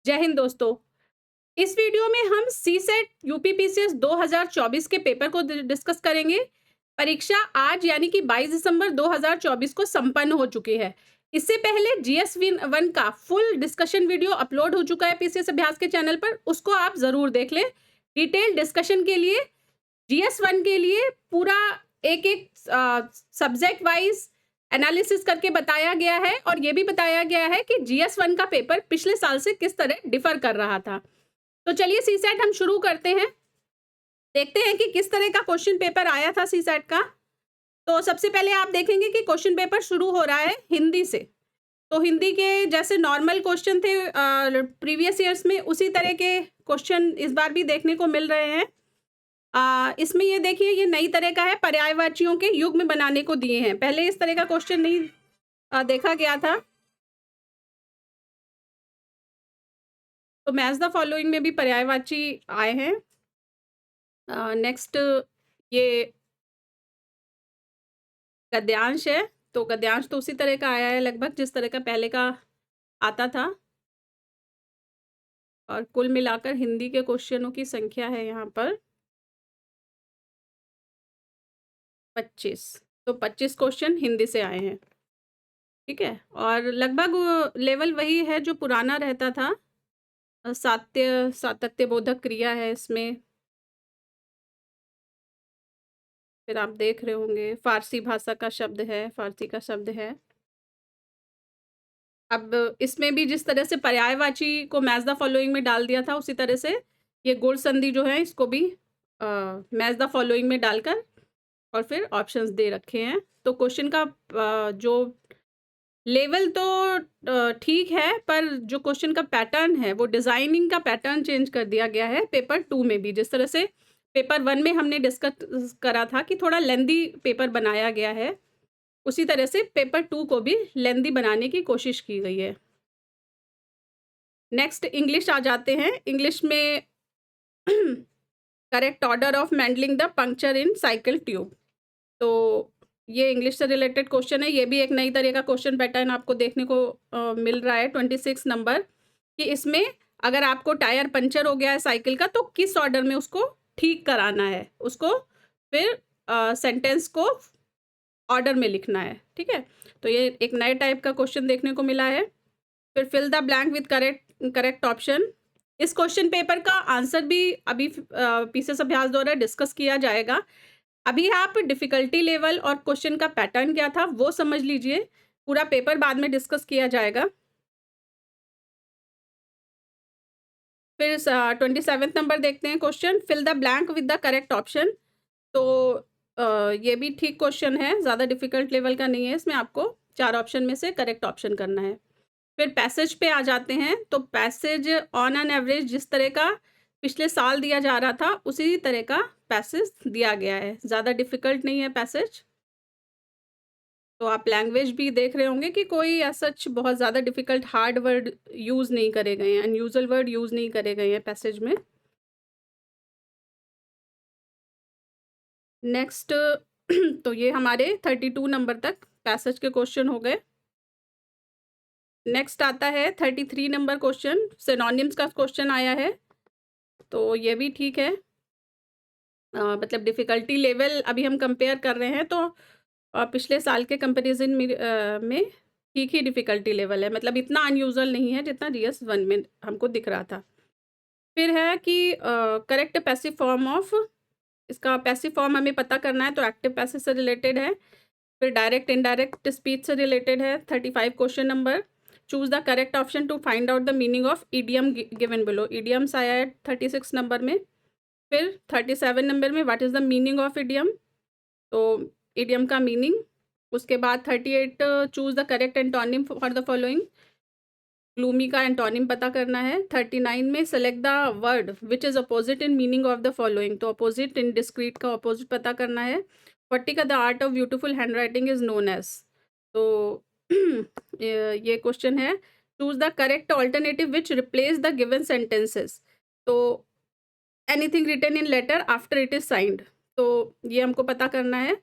जय हिंद दोस्तों। इस वीडियो में हम सीसेट यूपीपीसीएस 2024 के पेपर को डिस्कस करेंगे। परीक्षा आज यानी कि 22 दिसंबर 2024 को संपन्न हो चुकी है। इससे पहले जीएस 1 का फुल डिस्कशन वीडियो अपलोड हो चुका है पीसीएस अभ्यास के चैनल पर, उसको आप जरूर देख लें। डिटेल डिस्कशन के लिए जीएस 1 के लिए पूरा एक एक सब्जेक्ट वाइज एनालिसिस करके बताया गया है और ये भी बताया गया है कि जीएस 1 का पेपर पिछले साल से किस तरह डिफर कर रहा था। तो चलिए सीसेट हम शुरू करते हैं, देखते हैं कि किस तरह का क्वेश्चन पेपर आया था सीसेट का। तो सबसे पहले आप देखेंगे कि क्वेश्चन पेपर शुरू हो रहा है हिंदी से। तो हिंदी के जैसे नॉर्मल क्वेश्चन थे प्रीवियस ईयर्स में, उसी तरह के क्वेश्चन इस बार भी देखने को मिल रहे हैं। इसमें ये देखिए, ये नई तरह का है, पर्यायवाचियों के युग्म बनाने को दिए हैं। पहले इस तरह का क्वेश्चन नहीं देखा गया था। तो मैच द फॉलोइंग में भी पर्यायवाची आए हैं। नेक्स्ट ये गद्यांश है, तो गद्यांश तो उसी तरह का आया है लगभग जिस तरह का पहले का आता था। और कुल मिलाकर हिंदी के क्वेश्चनों की संख्या है यहाँ पर 25। तो 25 क्वेश्चन हिंदी से आए हैं, ठीक है। और लगभग लेवल वही है जो पुराना रहता था। सात्य सातत्य बोधक क्रिया है इसमें। फिर आप देख रहे होंगे फारसी भाषा का शब्द है, फारसी का शब्द है। अब इसमें भी जिस तरह से पर्यायवाची को मैच द फॉलोइंग में डाल दिया था, उसी तरह से ये गुण संधि जो है इसको भी मैच द फॉलोइंग में डालकर और फिर ऑप्शंस दे रखे हैं। तो क्वेश्चन का जो लेवल तो ठीक है, पर जो क्वेश्चन का पैटर्न है वो डिज़ाइनिंग का पैटर्न चेंज कर दिया गया है पेपर 2 में भी। जिस तरह से पेपर 1 में हमने डिस्कस करा था कि थोड़ा लेंदी पेपर बनाया गया है, उसी तरह से पेपर 2 को भी लेंदी बनाने की कोशिश की गई है। नेक्स्ट इंग्लिश आ जाते हैं। इंग्लिश में correct order of mending the puncture in cycle tube. तो ये इंग्लिश से रिलेटेड क्वेश्चन है। ये भी एक नई तरह का क्वेश्चन पैटर्न आपको देखने को मिल रहा है 26 नंबर, कि इसमें अगर आपको टायर पंचर हो गया है साइकिल का तो किस ऑर्डर में उसको ठीक कराना है, उसको फिर सेंटेंस को ऑर्डर में लिखना है, ठीक है। तो ये एक नए टाइप का क्वेश्चन देखने को मिला है। फिर fill the blank with correct option. इस क्वेश्चन पेपर का आंसर भी अभी पीसीएस अभ्यास द्वारा डिस्कस किया जाएगा। अभी आप डिफ़िकल्टी लेवल और क्वेश्चन का पैटर्न क्या था वो समझ लीजिए, पूरा पेपर बाद में डिस्कस किया जाएगा। फिर 27 नंबर देखते हैं question, fill the blank with the correct option. तो ये भी ठीक क्वेश्चन है, ज़्यादा डिफ़िकल्ट लेवल का नहीं है। इसमें आपको 4 ऑप्शन में से करेक्ट ऑप्शन करना है। फिर पैसेज पे आ जाते हैं। तो पैसेज ऑन एन एवरेज जिस तरह का पिछले साल दिया जा रहा था उसी तरह का पैसेज दिया गया है, ज़्यादा डिफ़िकल्ट नहीं है पैसेज। तो आप लैंग्वेज भी देख रहे होंगे कि कोई सच बहुत ज़्यादा डिफ़िकल्ट हार्ड वर्ड यूज़ नहीं करे गए हैं, अनयूजुअल वर्ड यूज़ नहीं करे गए हैं पैसेज में। नेक्स्ट तो ये हमारे 32 नंबर तक पैसेज के क्वेश्चन हो गए। नेक्स्ट आता है 33 नंबर क्वेश्चन, सिनोनिम्स का क्वेश्चन आया है। तो ये भी ठीक है। मतलब डिफ़िकल्टी लेवल अभी हम कंपेयर कर रहे हैं तो पिछले साल के कंपैरिजन में ठीक ही डिफ़िकल्टी लेवल है, मतलब इतना अनयूजुअल नहीं है जितना जीएस 1 में हमको दिख रहा था। फिर है कि करेक्ट पैसिव फॉर्म ऑफ, इसका पैसिव फॉर्म हमें पता करना है तो एक्टिव पैसिव से रिलेटेड है। फिर डायरेक्ट इनडायरेक्ट स्पीच से रिलेटेड है 35 question number. Choose the correct option to find out the meaning of idiom given below. Idioms आया है 36 नंबर में। फिर 37 नंबर में what is the meaning of idiom, तो ईडियम का मीनिंग। उसके बाद 38 choose the correct antonym for the following. Gloomy का एंटोनिम पता करना है। 39 में select the word which is opposite in meaning of the following, तो अपोजिट इन डिस्क्रीट का अपोजिट पता करना है। 40 का the art of beautiful hand writing is known as. तो ये क्वेश्चन है। Choose the correct alternative which replace the given sentences. तो anything written in letter after it is signed, तो ये हमको पता करना है।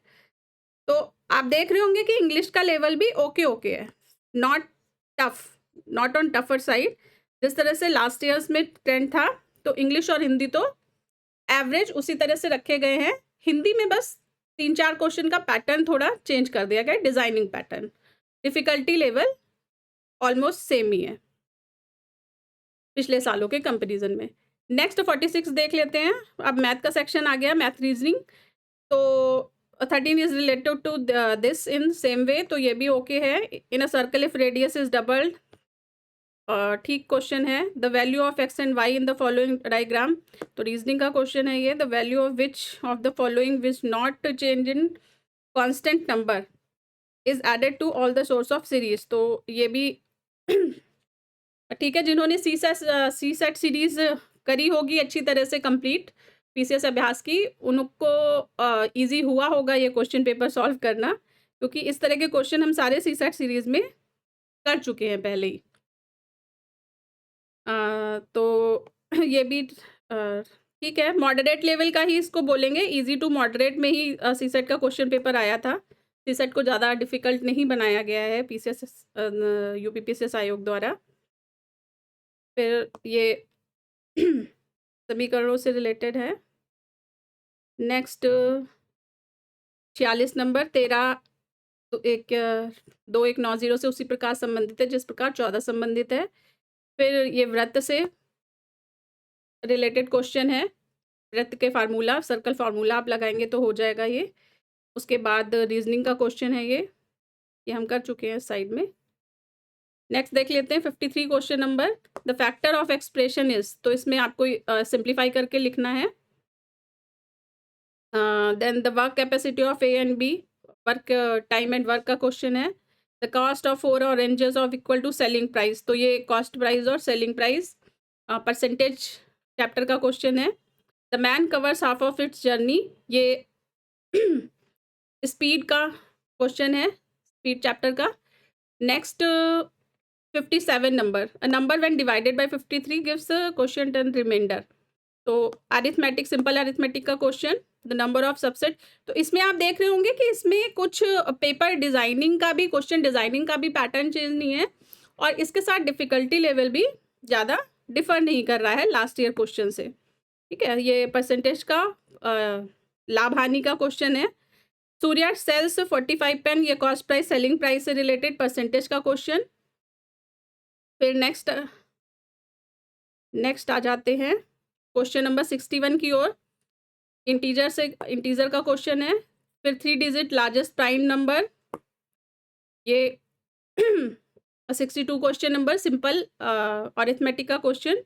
तो आप देख रहे होंगे कि इंग्लिश का लेवल भी ओके है, not tough, not on tougher side. जिस तरह से लास्ट ईयर्स में ट्रेंड था, तो इंग्लिश और हिंदी तो एवरेज उसी तरह से रखे गए हैं। हिंदी में बस 3-4 क्वेश्चन का पैटर्न थोड़ा चेंज कर दिया गया, designing pattern. Difficulty level almost same ही है पिछले सालों के कंपैरिजन में। नेक्स्ट 46 देख लेते हैं। अब मैथ का सेक्शन आ गया, मैथ रीजनिंग। तो 13 is related to this in same way, तो ये भी ओके है। In a circle if radius is doubled, ठीक क्वेश्चन है। The value of x and y in the following diagram, तो रीजनिंग का क्वेश्चन है ये। The value of which of the following which not change in constant number is added to all the sources of series, तो ये भी ठीक है। जिन्होंने सी सेट सीरीज करी होगी अच्छी तरह से कंप्लीट पीसीएस अभ्यास की, उनको इजी हुआ होगा ये क्वेश्चन पेपर सॉल्व करना, क्योंकि इस तरह के क्वेश्चन हम सारे सी सेट सीरीज में कर चुके हैं पहले ही। तो ये भी ठीक है, मॉडरेट लेवल का ही इसको बोलेंगे। इजी टू मॉडरेट में ही सी सेट का क्वेश्चन पेपर आया था। सी सेट को ज़्यादा डिफ़िकल्ट नहीं बनाया गया है पीसीएस यूपी पीसीएस आयोग द्वारा। फिर ये समीकरणों से रिलेटेड है। नेक्स्ट 46 नंबर 13-2190 से उसी प्रकार संबंधित है जिस प्रकार 14 संबंधित है। फिर ये वृत्त से रिलेटेड क्वेश्चन है। वृत्त के फार्मूला, सर्कल फार्मूला आप लगाएंगे तो हो जाएगा ये। उसके बाद रीजनिंग का क्वेश्चन है ये हम कर चुके हैं साइड में। नेक्स्ट देख लेते हैं 53 question number. The factor of expression is, तो इसमें आपको सिंप्लीफाई करके लिखना है। Then the work capacity of A and B, work time and work का क्वेश्चन है। The cost of 4 oranges of equal to selling price, तो ये कॉस्ट प्राइस और सेलिंग प्राइस परसेंटेज चैप्टर का क्वेश्चन है। The man covers half of its journey, ये speed का question है, स्पीड चैप्टर का। Next 57 number, a number when divided by 53 gives quotient and remainder, तो अरिथमेटिक, सिंपल अरिथमेटिक का question. The number of subset, तो इसमें आप देख रहे होंगे कि इसमें कुछ पेपर डिज़ाइनिंग का भी, क्वेश्चन डिज़ाइनिंग का भी पैटर्न चेंज नहीं है, और इसके साथ डिफ़िकल्टी लेवल भी ज़्यादा डिफ़र नहीं कर रहा है लास्ट ईयर क्वेश्चन से। ठीक है, ये परसेंटेज का लाभ हानि का क्वेश्चन है। सूर्या सेल्स 45 पेन, ये कॉस्ट प्राइस सेलिंग प्राइस से रिलेटेड परसेंटेज का क्वेश्चन। फिर नेक्स्ट आ जाते हैं क्वेश्चन नंबर 61 की ओर। इंटीजर का क्वेश्चन है। फिर 3 डिजिट लार्जेस्ट प्राइम नंबर, ये 62 क्वेश्चन नंबर सिंपल अरिथमेटिक का क्वेश्चन।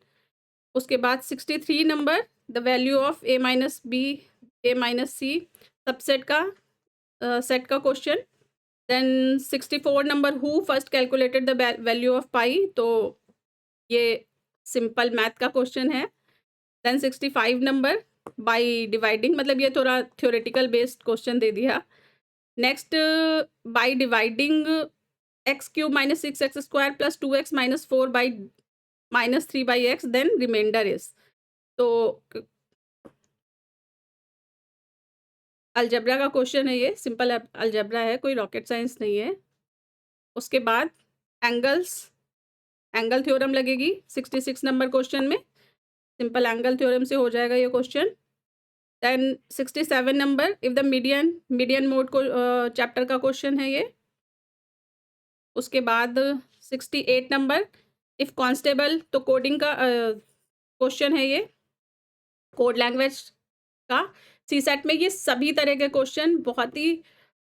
उसके बाद 63 number the value of A minus B A minus C subset का सेट का question. Then 64 number who first calculated the value of pi, तो ये simple math का question है। देन 65 नंबर बाय डिवाइडिंग, मतलब ये थोड़ा थ्योरेटिकल बेस्ड क्वेश्चन दे दिया। Next by dividing x cube minus 6x square plus 2x minus 4 by minus 3 by x, then remainder is, तो अलजेब्रा का क्वेश्चन है ये, सिंपल अलजेब्रा है, कोई रॉकेट साइंस नहीं है। उसके बाद एंगल थ्योरम लगेगी 66 नंबर क्वेश्चन में, सिंपल एंगल थ्योरम से हो जाएगा ये क्वेश्चन। Then 67 number if the median mode को चैप्टर का क्वेश्चन है ये। उसके बाद 68 नंबर इफ कांस्टेबल, तो कोडिंग का क्वेश्चन है ये, कोड लैंग्वेज का। सी सेट में ये सभी तरह के क्वेश्चन बहुत ही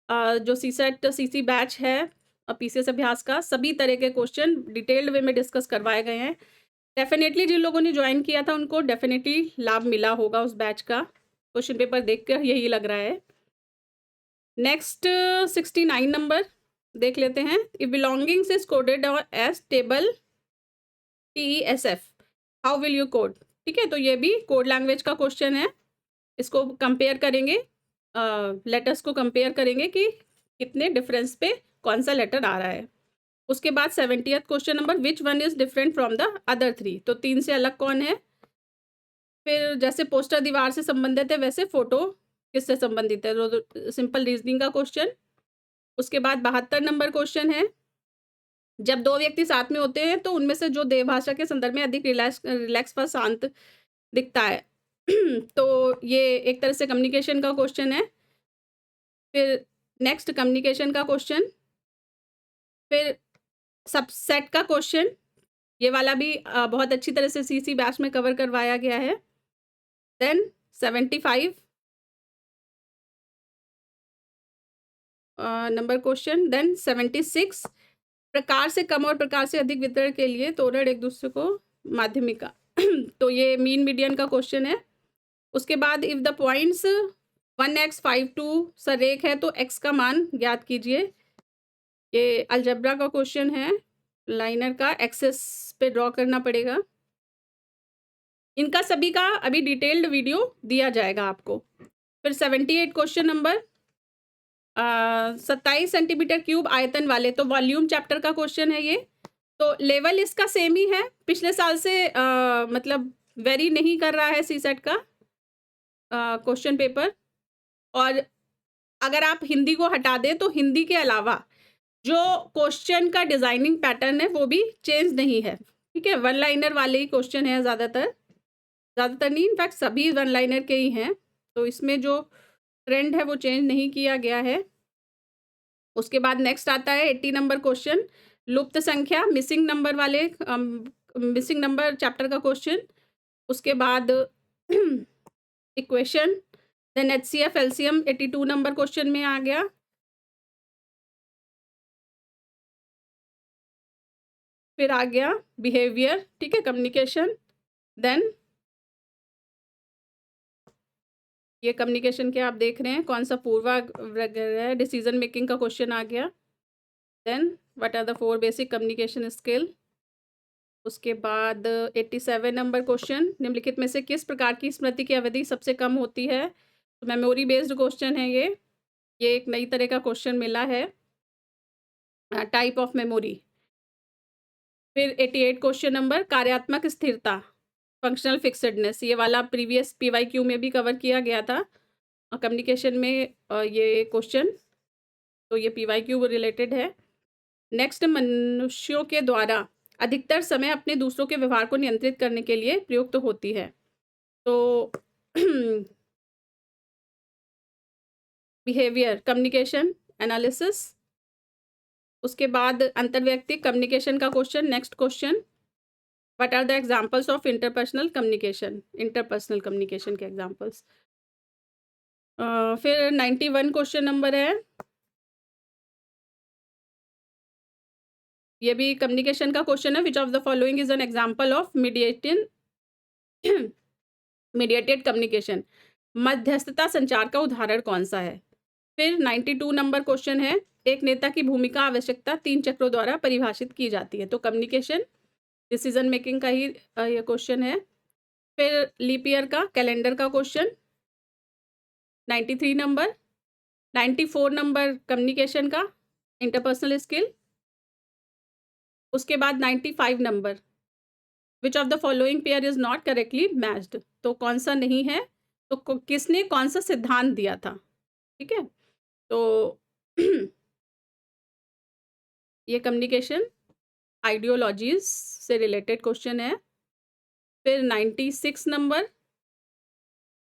जो सी सेट सीसी बैच है पीसीएस अभ्यास का, सभी तरह के क्वेश्चन डिटेल्ड वे में डिस्कस करवाए गए हैं। डेफिनेटली जिन लोगों ने ज्वाइन किया था उनको डेफिनेटली लाभ मिला होगा उस बैच का, क्वेश्चन पेपर देख कर यही लग रहा है। नेक्स्ट 69 नंबर देख लेते हैं। If belongings is coded as table TESF, how will you code. ठीक है, तो ये भी कोड लैंग्वेज का क्वेश्चन है। इसको कंपेयर करेंगे, लेटर्स को कंपेयर करेंगे कि कितने डिफरेंस पे कौन सा लेटर आ रहा है। उसके बाद 70th question number which one is different from the other 3, तो 3 से अलग कौन है। फिर जैसे पोस्टर दीवार से संबंधित है वैसे फ़ोटो किससे संबंधित है, तो सिंपल रीजनिंग का क्वेश्चन। उसके बाद 72 नंबर क्वेश्चन है जब 2 व्यक्ति साथ में होते हैं तो उनमें से जो देहभाषा के संदर्भ में अधिक रिलैक्स व शांत दिखता है। तो ये एक तरह से कम्युनिकेशन का क्वेश्चन है। फिर नेक्स्ट कम्युनिकेशन का क्वेश्चन, फिर सबसेट का क्वेश्चन, ये वाला भी बहुत अच्छी तरह से सीसी बैच में कवर करवाया गया है। देन 75 नंबर क्वेश्चन, देन 76 प्रकार से कम और प्रकार से अधिक वितरण के लिए तोरण एक दूसरे को माध्यमिका। तो ये मीन मीडियन का क्वेश्चन है। उसके बाद इफ द पॉइंट्स 1x 5 2 सरेख है तो x का मान ज्ञात कीजिए। ये अलजेब्रा का क्वेश्चन है, लाइनर का एक्सेस पे ड्रॉ करना पड़ेगा। इनका सभी का अभी डिटेल्ड वीडियो दिया जाएगा आपको। फिर 78 क्वेश्चन नंबर 27 सेंटीमीटर क्यूब आयतन वाले, तो वॉल्यूम चैप्टर का क्वेश्चन है ये। तो लेवल इसका सेम ही है, पिछले साल से मतलब वेरी नहीं कर रहा है सीसेट का क्वेश्चन पेपर। और अगर आप हिंदी को हटा दें तो हिंदी के अलावा जो क्वेश्चन का डिजाइनिंग पैटर्न है वो भी चेंज नहीं है, ठीक है। वन लाइनर वाले ही क्वेश्चन है ज़्यादातर नहीं, इनफैक्ट सभी वन लाइनर के ही हैं। तो इसमें जो ट्रेंड है वो चेंज नहीं किया गया है। उसके बाद नेक्स्ट आता है 80 नंबर क्वेश्चन, लुप्त संख्या, मिसिंग नंबर वाले मिसिंग नंबर चैप्टर का क्वेश्चन। उसके बाद equation, then HCF LCM 82 number question में आ गया। फिर आ गया बिहेवियर, ठीक है, कम्युनिकेशन। देन ये कम्युनिकेशन के आप देख रहे हैं कौन सा पूर्वाग्रह है, डिसीजन मेकिंग का क्वेश्चन आ गया। Then what are the 4 basic communication skill. उसके बाद 87 नंबर क्वेश्चन, निम्नलिखित में से किस प्रकार की स्मृति की अवधि सबसे कम होती है। तो मेमोरी बेस्ड क्वेश्चन है ये एक नई तरह का क्वेश्चन मिला है, टाइप ऑफ मेमोरी। फिर 88 क्वेश्चन नंबर कार्यात्मक स्थिरता, फंक्शनल फिक्सडनेस, ये वाला प्रीवियस PYQ में भी कवर किया गया था कम्युनिकेशन में ये क्वेश्चन, तो ये PYQ रिलेटेड है। नेक्स्ट, मनुष्यों के द्वारा अधिकतर समय अपने दूसरों के व्यवहार को नियंत्रित करने के लिए प्रयुक्त होती है। तो बिहेवियर, कम्युनिकेशन, एनालिसिस। उसके बाद अंतर्वैयक्तिक कम्युनिकेशन का question, next question, what are the examples of interpersonal communication, interpersonal communication के एग्जांपल्स। फिर 91 क्वेश्चन नंबर है, ये भी कम्युनिकेशन का क्वेश्चन है, विच of the following is an example of mediated communication, मध्यस्थता संचार का उदाहरण कौन सा है। फिर 92 नंबर क्वेश्चन है, एक नेता की भूमिका आवश्यकता 3 चक्रों द्वारा परिभाषित की जाती है। तो कम्युनिकेशन, डिसीजन मेकिंग का ही ये क्वेश्चन है। फिर लीप ईयर का, कैलेंडर का क्वेश्चन 93 नंबर। 94 नंबर कम्युनिकेशन का, इंटरपर्सनल स्किल। उसके बाद 95 number, which of the following pair is not correctly matched, तो कौन सा नहीं है, तो किसने कौन सा सिद्धांत दिया था, ठीक है। तो ये कम्युनिकेशन आइडियोलॉजीज से रिलेटेड क्वेश्चन है। फिर 96 नंबर,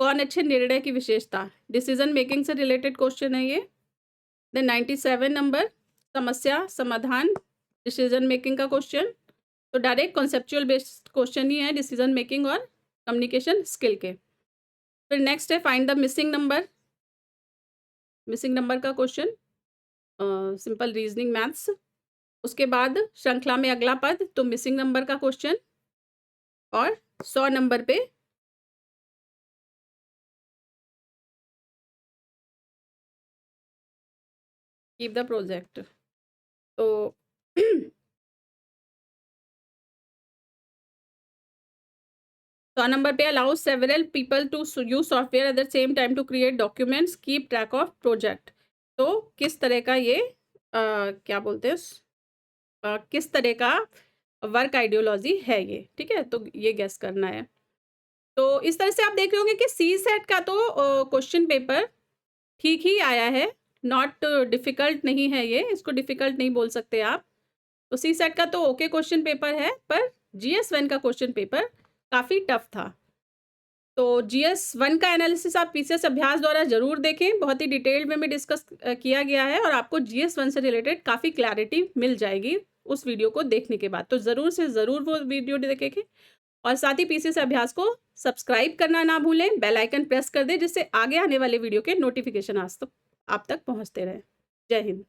कौन अच्छे निर्णय की विशेषता, डिसीजन मेकिंग से रिलेटेड क्वेश्चन है ये। देन 97 नंबर, समस्या समाधान, डिसीजन मेकिंग का क्वेश्चन। तो डायरेक्ट कॉन्सेप्चुअल बेस्ड क्वेश्चन ही है डिसीजन मेकिंग और कम्युनिकेशन स्किल के। फिर नेक्स्ट है find the missing number, missing number का क्वेश्चन, सिंपल रीजनिंग मैथ्स। उसके बाद श्रृंखला में अगला पद, तो मिसिंग नंबर का क्वेश्चन। और 100 नंबर पे कीप द प्रोजेक्ट। तो 100 नंबर पे allow several people to use software at the same time to create documents, keep track of project. तो किस तरह का ये क्या बोलते हैं, किस तरह का वर्क आइडियोलॉजी है ये, ठीक है। तो ये गेस करना है। तो इस तरह से आप देख रहे होंगे कि सी सेट का तो क्वेश्चन पेपर ठीक ही आया है, नॉट डिफ़िकल्ट नहीं है ये, इसको डिफ़िकल्ट नहीं बोल सकते आप। तो सीसेट का तो ओके क्वेश्चन पेपर है, पर जीएस 1 का क्वेश्चन पेपर काफ़ी टफ था। तो जीएस 1 का एनालिसिस आप पीसीएस अभ्यास द्वारा ज़रूर देखें, बहुत ही डिटेल्ड में डिस्कस किया गया है और आपको जीएस 1 से रिलेटेड काफ़ी क्लैरिटी मिल जाएगी उस वीडियो को देखने के बाद। तो ज़रूर से ज़रूर वो वीडियो देखें और साथ ही पीसीएस अभ्यास को सब्सक्राइब करना ना भूलें, बेल आइकन प्रेस कर दें जिससे आगे आने वाले वीडियो के नोटिफिकेशन आप तक पहुँचते रहें। जय हिंद।